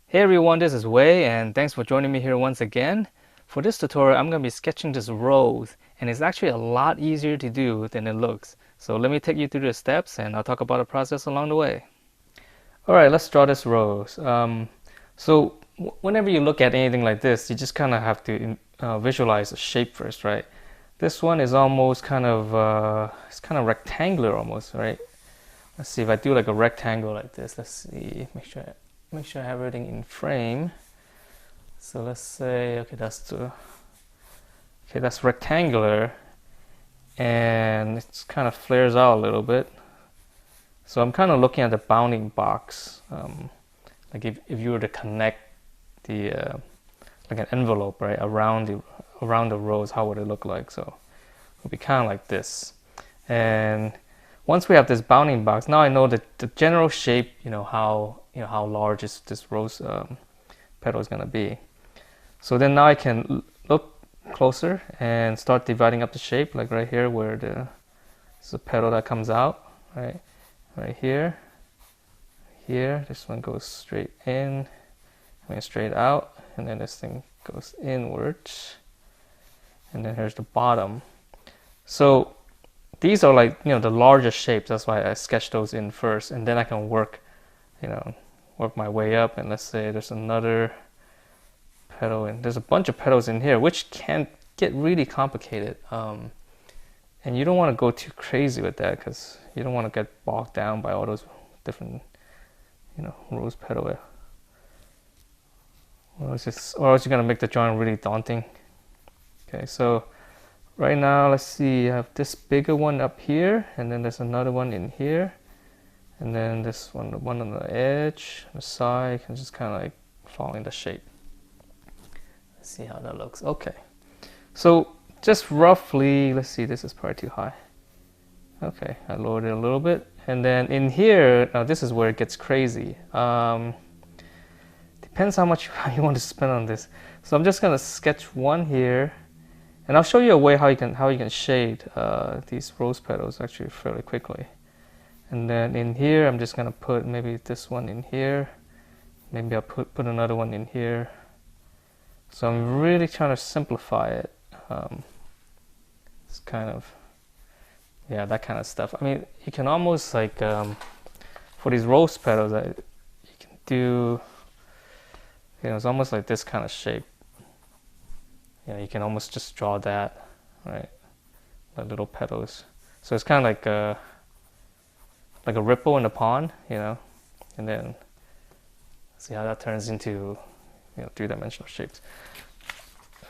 Hey everyone, this is Wei, and thanks for joining me here once again. For this tutorial, I'm going to be sketching this rose, and it's actually a lot easier to do than it looks. So let me take you through the steps, and I'll talk about the process along the way. Alright, let's draw this rose. Whenever you look at anything like this, you just kind of have to visualize the shape first, right? This one is almost it's kind of rectangular almost, right? Let's see if I do like a rectangle like this. Let's see, make sure I have everything in frame. So let's say, okay, that's rectangular, and it kind of flares out a little bit. So I'm kind of looking at the bounding box, like if you were to connect the like an envelope right around the rose, how would it look like? So it would be kind of like this. And once we have this bounding box, now I know the general shape, how large this rose petal is going to be. So then now I can look closer and start dividing up the shape, like right here where this is a petal that comes out, right? Right here, this one goes straight in, straight out, and then this thing goes inwards, and then here's the bottom. So these are like, the largest shapes. That's why I sketched those in first, and then I can work my way up. And let's say there's another petal, and there's a bunch of petals in here, which can get really complicated. And you don't want to go too crazy with that because you don't want to get bogged down by all those different, rose petal. Or else you're gonna make the drawing really daunting. Okay, so right now, let's see, I have this bigger one up here, and then there's another one in here, and then this one, the one on the edge, the side, can just kind of like fall in the shape. Let's see how that looks. Okay, so just roughly, let's see, this is probably too high. Okay, I lowered it a little bit, and then in here, now this is where it gets crazy. Depends how much you want to spend on this. So I'm just gonna sketch one here. And I'll show you a way how you can shade these rose petals actually fairly quickly. And then in here, I'm just gonna put maybe this one in here. Maybe I'll put another one in here. So I'm really trying to simplify it. It's kind of, yeah, that kind of stuff. I mean, you can almost like, for these rose petals, you can do, it's almost like this kind of shape. You can almost just draw that, right? The little petals. So it's kind of like a ripple in the pond, and then see how that turns into, three-dimensional shapes.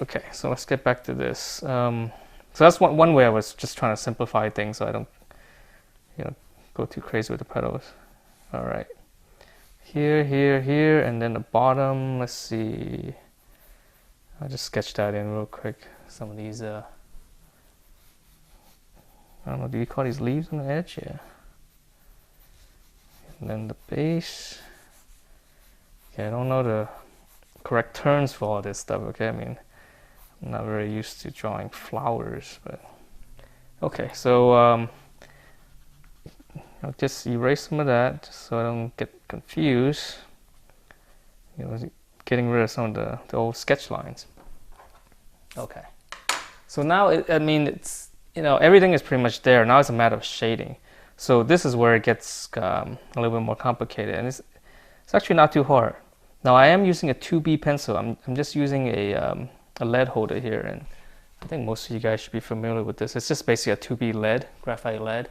Okay, so let's get back to this. So that's one way I was just trying to simplify things so I don't, go too crazy with the petals. All right, here, and then the bottom. Let's see. I'll just sketch that in real quick. Some of these, I don't know, do you call these leaves on the edge? Yeah. And then the base. Okay, I don't know the correct terms for all this stuff, okay? I mean, I'm not very used to drawing flowers, but... Okay, so I'll just erase some of that just so I don't get confused. Getting rid of some of the old sketch lines. Okay. So now, it's, everything is pretty much there. Now it's a matter of shading. So this is where it gets a little bit more complicated. And it's actually not too hard. Now I am using a 2B pencil. I'm just using a lead holder here. And I think most of you guys should be familiar with this. It's just basically a 2B lead, graphite lead.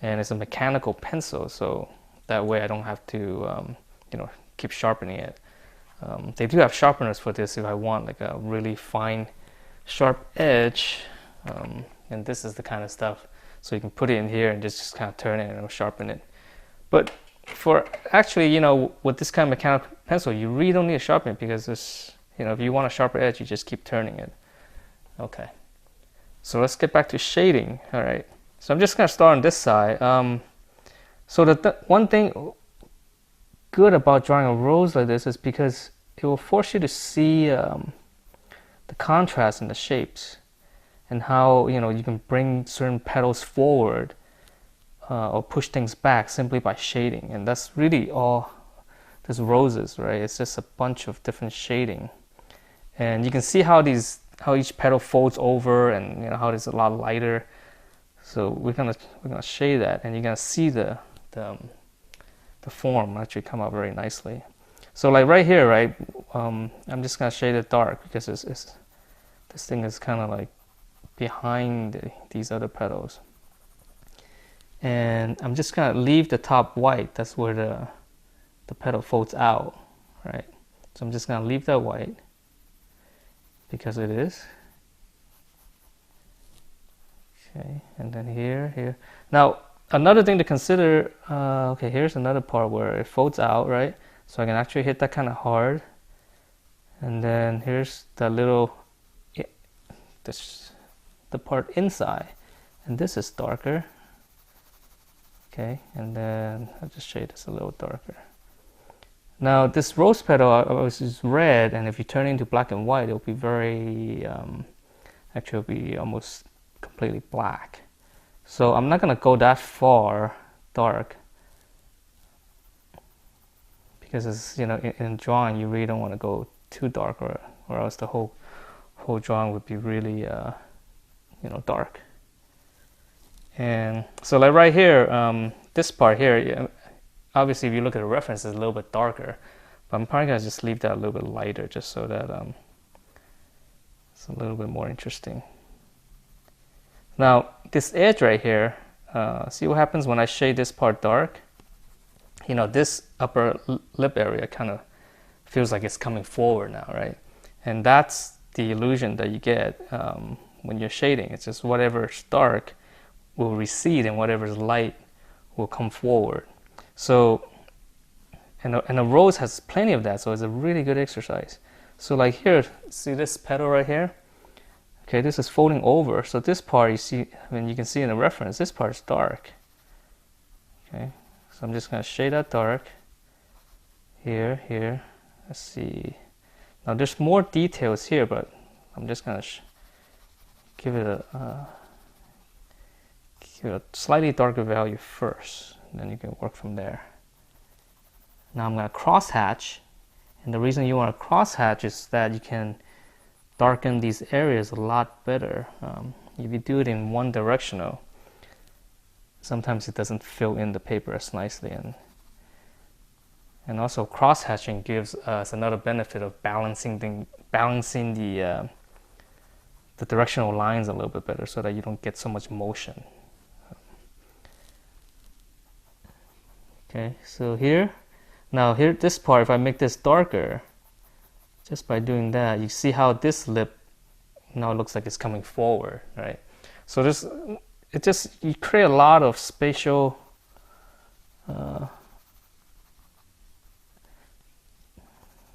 And it's a mechanical pencil. So that way I don't have to, keep sharpening it. They do have sharpeners for this if I want like a really fine, sharp edge. And this is the kind of stuff. So you can put it in here and just kind of turn it and sharpen it. But for actually, with this kind of mechanical pencil, you really don't need to sharpen it because this, if you want a sharper edge, you just keep turning it. Okay. So let's get back to shading. All right. So I'm just going to start on this side. So the one thing good about drawing a rose like this is because it will force you to see the contrast in the shapes and how you can bring certain petals forward or push things back simply by shading. And that's really all this roses, right? It's just a bunch of different shading, and you can see how each petal folds over, and you know how it's a lot lighter. So we're gonna shade that, and you're gonna see the form actually come out very nicely. So like right here, right? I'm just gonna shade it dark because this thing is kind of like behind these other petals, and I'm just gonna leave the top white. That's where the petal folds out, right? So I'm just gonna leave that white because it is. Okay, and then here. Now, another thing to consider, okay, here's another part where it folds out, right? So I can actually hit that kind of hard. And then here's the little, the part inside. And this is darker. Okay, and then I'll just shade this a little darker. Now, this rose petal is red, and if you turn it into black and white, it'll be very, actually it'll be almost completely black. So I'm not gonna go that far dark because it's, you know, in drawing you really don't want to go too dark, or else the whole drawing would be really you know, dark. And so like right here, this part here, obviously if you look at the reference, it's a little bit darker, but I'm probably gonna just leave that a little bit lighter just so that it's a little bit more interesting. Now, this edge right here, see what happens when I shade this part dark? You know, this upper lip area kind of feels like it's coming forward now, right? And that's the illusion that you get when you're shading. It's just whatever's dark will recede and whatever's light will come forward. So, and a rose has plenty of that, so it's a really good exercise. So like here, see this petal right here? Okay, this is folding over, so this part you see, I mean, you can see in the reference, this part is dark. Okay, so I'm just gonna shade that dark. Here, let's see. Now there's more details here, but I'm just gonna give it a slightly darker value first, and then you can work from there. Now I'm gonna cross hatch, and the reason you want to cross hatch is that you can darken these areas a lot better. If you do it in one directional, sometimes it doesn't fill in the paper as nicely, and also cross hatching gives us another benefit of balancing the directional lines a little bit better, so that you don't get so much motion. Okay, so here, this part, if I make this darker, just by doing that, you see how this lip now looks like it's coming forward, right? So you create a lot of spatial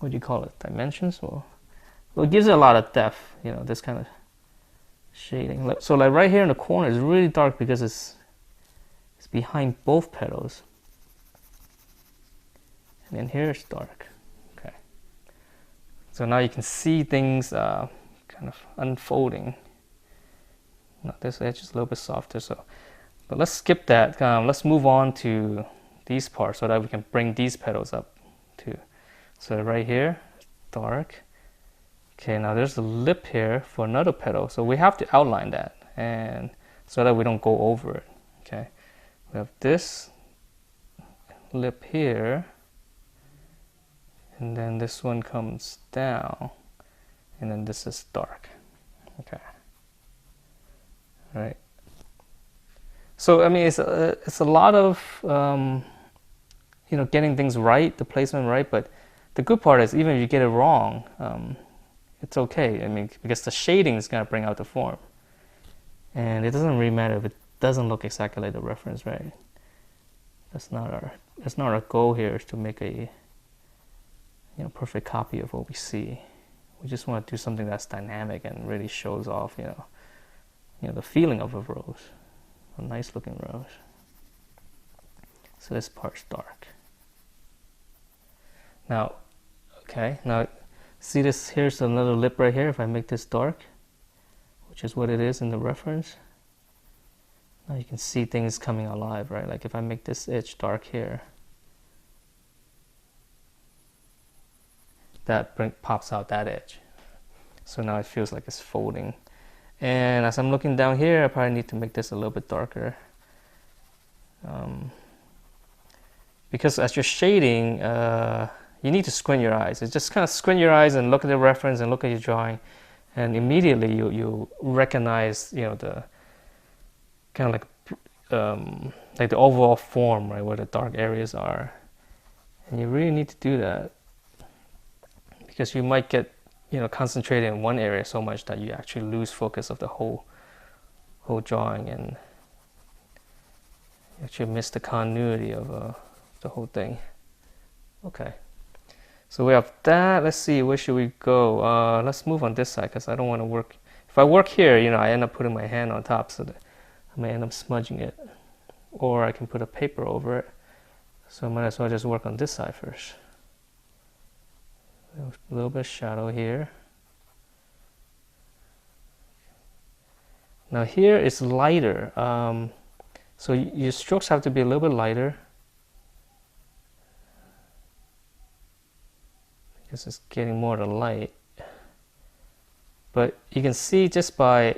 what do you call it? Dimensions? Well, it gives it a lot of depth, you know, this kind of shading. So like right here in the corner is really dark because it's behind both petals. And then here it's dark. Okay. So now you can see things kind of unfolding. Now this edge is a little bit softer, but let's skip that. Let's move on to these parts so that we can bring these petals up too. So right here, dark. Okay, now there's a lip here for another petal, so we have to outline that, and so that we don't go over it. Okay, we have this lip here, and then this one comes down, and then this is dark. Okay, all right. So I mean, it's a lot of you know, getting things right, the placement right, but the good part is even if you get it wrong, it's okay. I mean, because the shading is gonna bring out the form, and it doesn't really matter if it doesn't look exactly like the reference, right? That's not our goal here, is to make a perfect copy of what we see. We just want to do something that's dynamic and really shows off, you know, the feeling of a rose, a nice looking rose. So this part's dark. Now, okay, now see this, here's another lip right here. If I make this dark, which is what it is in the reference, now you can see things coming alive, right? Like if I make this edge dark here, that pops out that edge. So now it feels like it's folding. And as I'm looking down here, I probably need to make this a little bit darker. Because as you're shading, you need to squint your eyes. It's just kind of squint your eyes and look at the reference and look at your drawing, and immediately you recognize, the kind of like the overall form, right, where the dark areas are. And you really need to do that, because you might get, concentrated in one area so much that you actually lose focus of the whole drawing, and you actually miss the continuity of the whole thing. Okay, so we have that. Let's see, where should we go? Let's move on this side, because I don't want to work. If I work here, I end up putting my hand on top, so that I may end up smudging it, or I can put a paper over it. So I might as well just work on this side first. A little bit of shadow here. Now here it's lighter, so your strokes have to be a little bit lighter, because it's getting more of the light. But you can see just by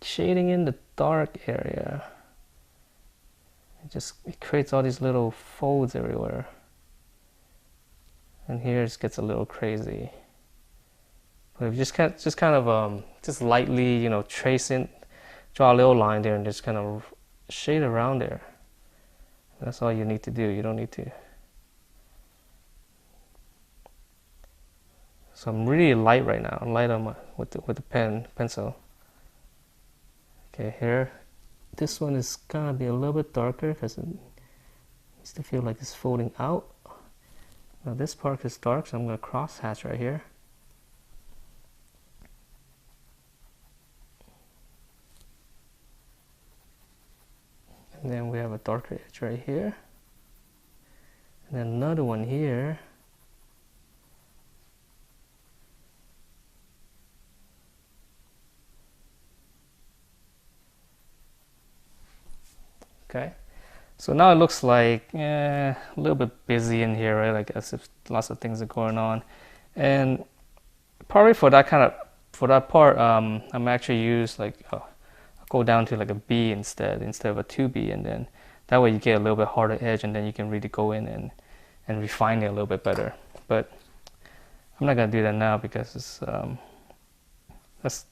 shading in the dark area, it creates all these little folds everywhere. And here it gets a little crazy. But if you just kind of just lightly, trace in, draw a little line there, and just kind of shade around there. That's all you need to do. You don't need to. So I'm really light right now. I'm light on with the pencil. Okay, here, this one is gonna be a little bit darker because it needs to feel like it's folding out. Now this part is dark, so I'm gonna cross hatch right here. And then we have a darker edge right here. And then another one here. Okay, so now it looks like a little bit busy in here, right? Like as if lots of things are going on. And probably for that part, I'm actually use go down to like a B instead of a 2B, and then that way you get a little bit harder edge, and then you can really go in and refine it a little bit better. But I'm not gonna do that now, because it's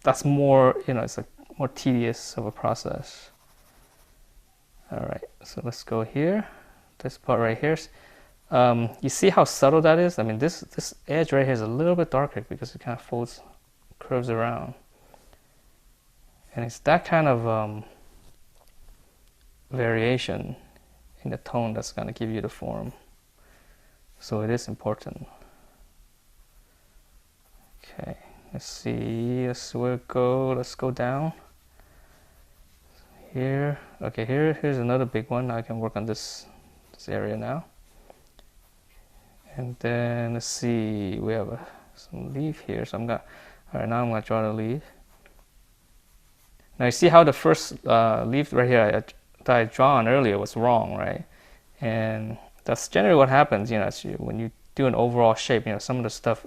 that's more, it's like more tedious of a process. All right, so let's go here. This part right here. You see how subtle that is? I mean, this edge right here is a little bit darker because it kind of curves around. And it's that kind of variation in the tone that's going to give you the form. So it is important. Okay, let's see. Let's go down. Here, okay, here's another big one. Now I can work on this area now. And then let's see, we have some leaf here. So now I'm gonna draw the leaf. Now you see how the first leaf right here that I drawn earlier was wrong, right? And that's generally what happens, when you do an overall shape. Some of the stuff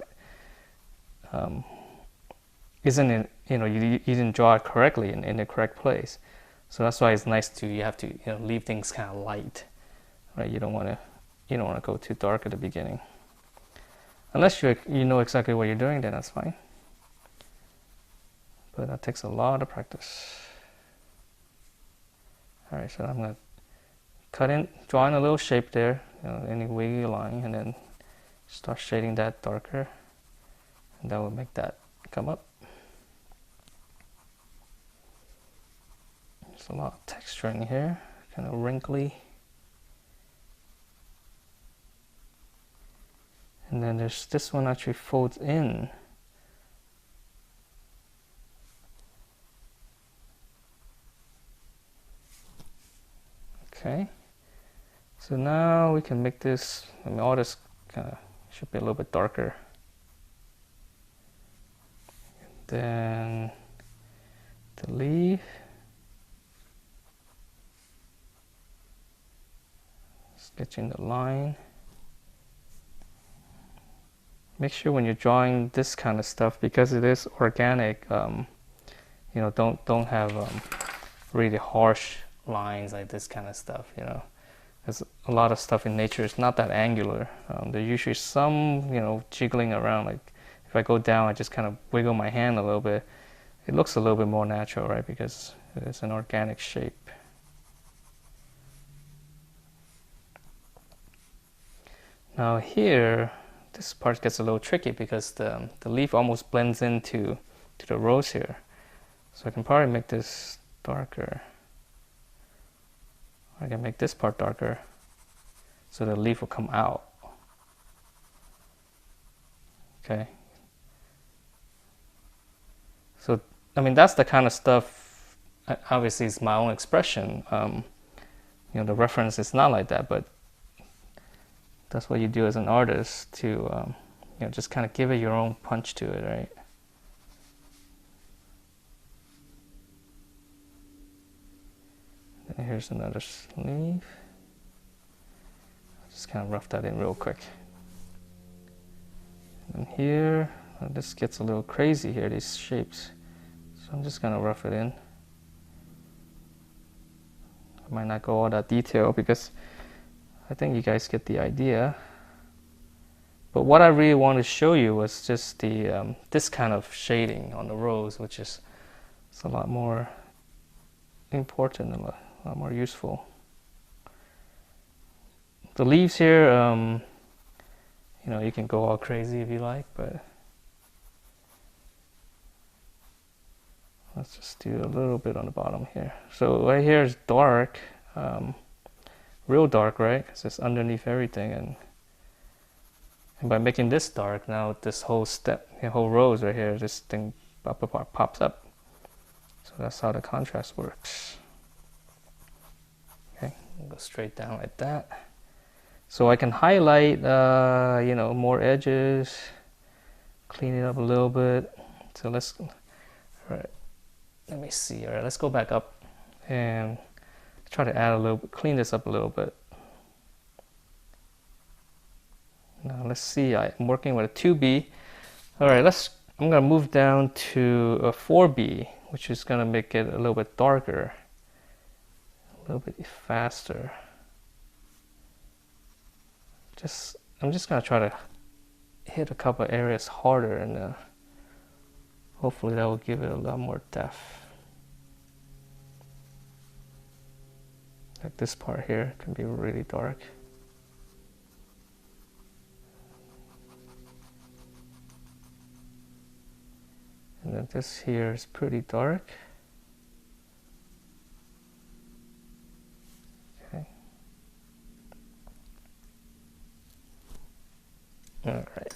isn't in, you didn't draw it correctly in the correct place. So that's why it's nice you have to leave things kind of light, right? You don't want to go too dark at the beginning. Unless you know exactly what you're doing, then that's fine. But that takes a lot of practice. All right, so I'm gonna draw in a little shape there, any wiggy line, and then start shading that darker, and that will make that come up. There's a lot of texture in here, kind of wrinkly. And then there's this one actually folds in. Okay, so now we can make this, all this kind of should be a little bit darker. Then the leaf. Sketching the line. make sure when you're drawing this kind of stuff, because it is organic, you know, don't have really harsh lines like this kind of stuff, you know. There's a lot of stuff in nature is not that angular. There's usually some, you know, jiggling around. Like if I go down, I just kind of wiggle my hand a little bit. It looks a little bit more natural, right? Because it's an organic shape. Now here, this part gets a little tricky because the leaf almost blends into the rose here. So I can probably make this darker. I can make this part darker so the leaf will come out. Okay. So, I mean, that's the kind of stuff, obviously it's my own expression. You know, the reference is not like that, but that's what you do as an artist to, you know, just kind of give it your own punch to it, right? And here's another leaf. Just kind of rough that in real quick. And here, this gets a little crazy here, these shapes. So I'm just gonna rough it in. I might not go all that detail because I think you guys get the idea. But what I really want to show you was just the this kind of shading on the rose, which is it's a lot more important and a lot more useful. The leaves here, you know, you can go all crazy if you like, but let's just do a little bit on the bottom here. So right here is dark, real dark, right? Because it's underneath everything, and by making this dark, now this whole the whole rose right here, this thing pops up. So that's how the contrast works. Okay, we'll go straight down like that. So I can highlight, you know, more edges, clean it up a little bit. So let's, all right, let me see. All right, let's go back up and try to add a little bit, clean this up a little bit. Now let's see, I'm working with a 2B. All right, I'm gonna move down to a 4B, which is gonna make it a little bit darker, a little bit faster. I'm just gonna try to hit a couple areas harder, and hopefully that will give it a lot more depth. Like this part here can be really dark. And then this here is pretty dark. Okay. All right.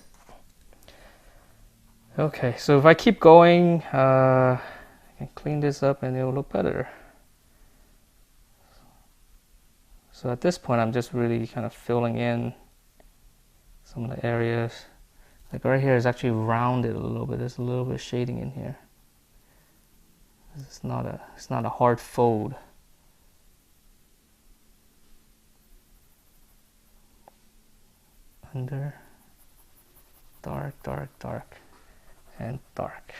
Okay, so if I keep going, I can clean this up and it'll look better. So at this point, I'm just really kind of filling in some of the areas. Like right here is actually rounded a little bit. There's a little bit of shading in here. It's not a hard fold. Under, dark, dark, dark, and dark.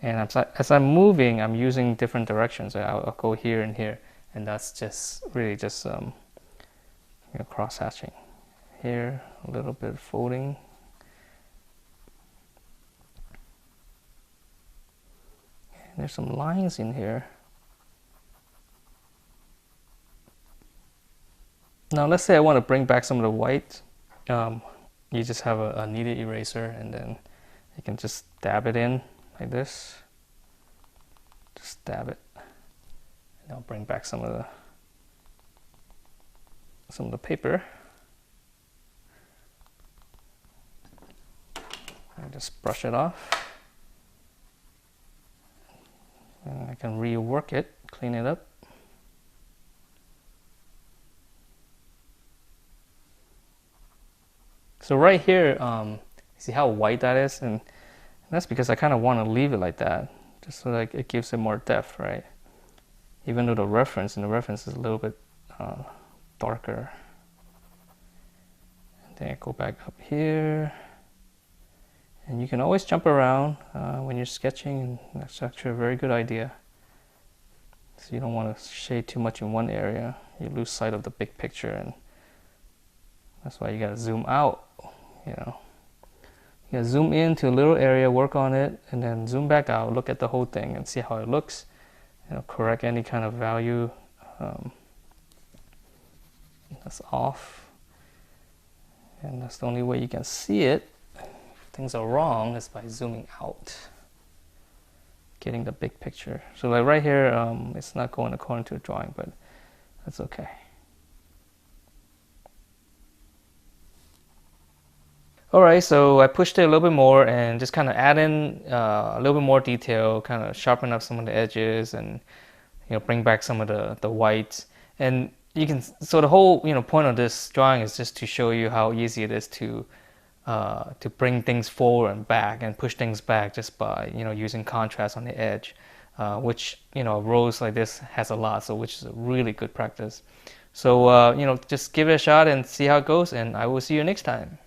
And as I'm moving, I'm using different directions. I'll go here and here, and that's just really just you know, cross hatching. Here, a little bit of folding. And there's some lines in here. Now let's say I want to bring back some of the white. You just have a kneaded eraser, and then you can just dab it in like this. Just dab it, and I'll bring back some of the paper. And just brush it off. And I can rework it, clean it up. So right here, see how white that is? And that's because I kind of want to leave it like that, just so like it gives it more depth, right? Even though the reference is a little bit darker. And then I go back up here. And you can always jump around when you're sketching, and that's actually a very good idea. So you don't want to shade too much in one area. You lose sight of the big picture, and that's why you gotta zoom out, you know. You gotta zoom into a little area, work on it, and then zoom back out, look at the whole thing and see how it looks. You know, correct any kind of value that's off. And that's the only way you can see it. Things are wrong is by zooming out, getting the big picture. So like right here, it's not going according to the drawing, but that's okay. Alright, so I pushed it a little bit more and just kind of add in a little bit more detail, kind of sharpen up some of the edges, and bring back some of the whites. And you can, so the whole point of this drawing is just to show you how easy it is to bring things forward and back and push things back just by using contrast on the edge, which rose like this has a lot, so which is a really good practice. So just give it a shot and see how it goes, and I will see you next time.